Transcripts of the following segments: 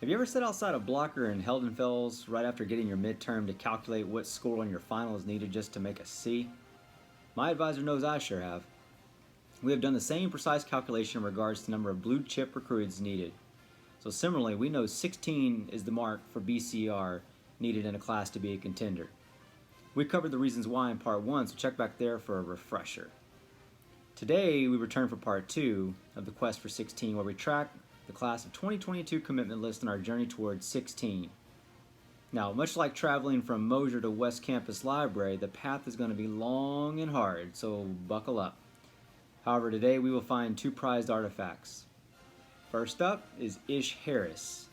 Have you ever sat outside a blocker in Heldenfels right after getting your midterm to calculate what score on your final is needed just to make a C? My advisor knows I sure have. We have done the same precise calculation in regards to the number of blue chip recruits needed. So similarly, we know 16 is the mark for BCR needed in a class to be a contender. We covered the reasons why in part 1, so check back there for a refresher. Today, we return for part 2 of the quest for 16, where we track the class of 2022 commitment list on our journey towards 16. Now, much like traveling from Mosier to West Campus Library, the path is going to be long and hard, so buckle up. However, today we will find 2 prized artifacts. First up is Ish Harris.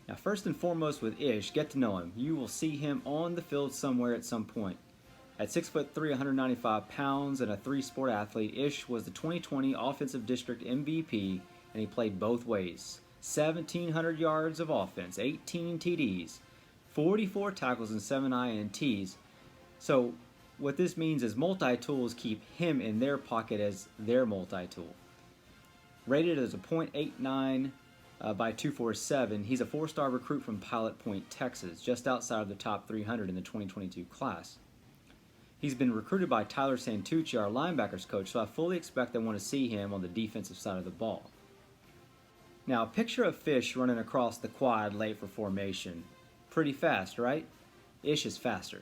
Now, first and foremost with Ish, get to know him. You will see him on the field somewhere at some point. At 6'3", 195 pounds, and a 3-sport athlete, Ish was the 2020 Offensive District MVP, and he played both ways. 1,700 yards of offense, 18 TDs, 44 tackles, and 7 INTs. So what this means is multi-tools keep him in their pocket as their multi-tool. Rated as a .89 by 247, he's a 4-star recruit from Pilot Point, Texas, just outside of the top 300 in the 2022 class. He's been recruited by Tyler Santucci, our linebackers coach, so I fully expect I want to see him on the defensive side of the ball. Now, picture a fish running across the quad late for formation. Pretty fast, right? Ish is faster.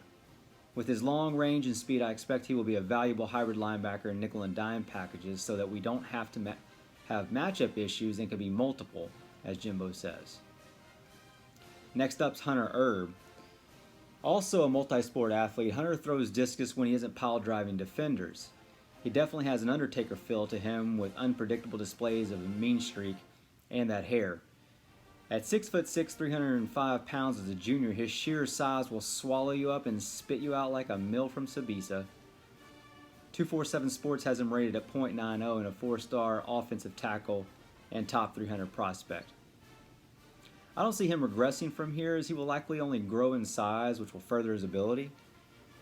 With his long range and speed, I expect he will be a valuable hybrid linebacker in nickel and dime packages so that we don't have to have matchup issues and can be multiple, as Jimbo says. Next up's Hunter Erb. Also a multi-sport athlete, Hunter throws discus when he isn't pile driving defenders. He definitely has an Undertaker feel to him with unpredictable displays of a mean streak and that hair. At 6'6", 305 pounds as a junior, his sheer size will swallow you up and spit you out like a mill from Sabisa. 247 Sports has him rated at .90 and a 4-star offensive tackle and top 300 prospect. I don't see him regressing from here, as he will likely only grow in size, which will further his ability.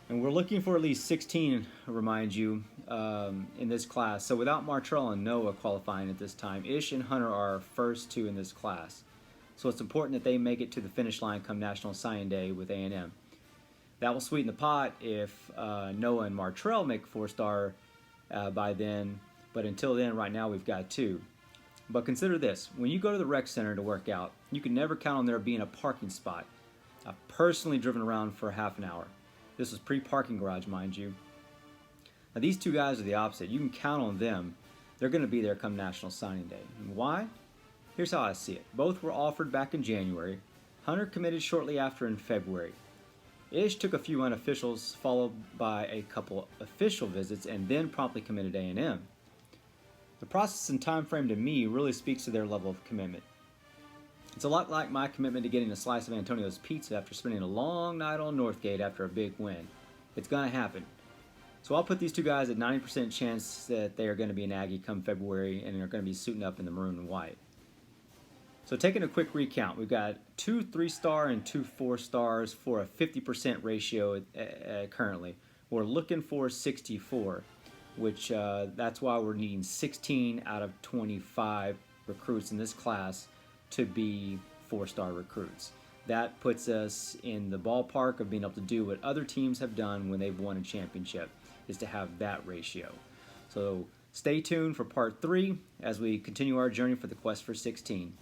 And we're looking for at least 16, I remind you, in this class. So without Martrell and Noah qualifying at this time, Ish and Hunter are our first 2 in this class. So it's important that they make it to the finish line come National Signing Day with A&M. That will sweeten the pot if Noah and Martrell make 4-star by then. But until then, right now, we've got 2. But consider this. When you go to the rec center to work out, you can never count on there being a parking spot. I've personally driven around for half an hour. This was pre-parking garage, mind you. Now, these 2 guys are the opposite. You can count on them. They're going to be there come National Signing Day. And why? Here's how I see it. Both were offered back in January. Hunter committed shortly after in February. Ish took a few unofficials, followed by a couple official visits, and then promptly committed A&M. The process and time frame to me really speaks to their level of commitment. It's a lot like my commitment to getting a slice of Antonio's pizza after spending a long night on Northgate after a big win. It's going to happen. So I'll put these 2 guys at 90% chance that they are going to be an Aggie come February and are going to be suiting up in the maroon and white. So taking a quick recount, we've got 2 3-star and 2 4-stars for a 50% ratio currently. We're looking for 64, which that's why we're needing 16 out of 25 recruits in this class to be 4-star recruits. That puts us in the ballpark of being able to do what other teams have done when they've won a championship, is to have that ratio. So stay tuned for part 3 as we continue our journey for the quest for 16.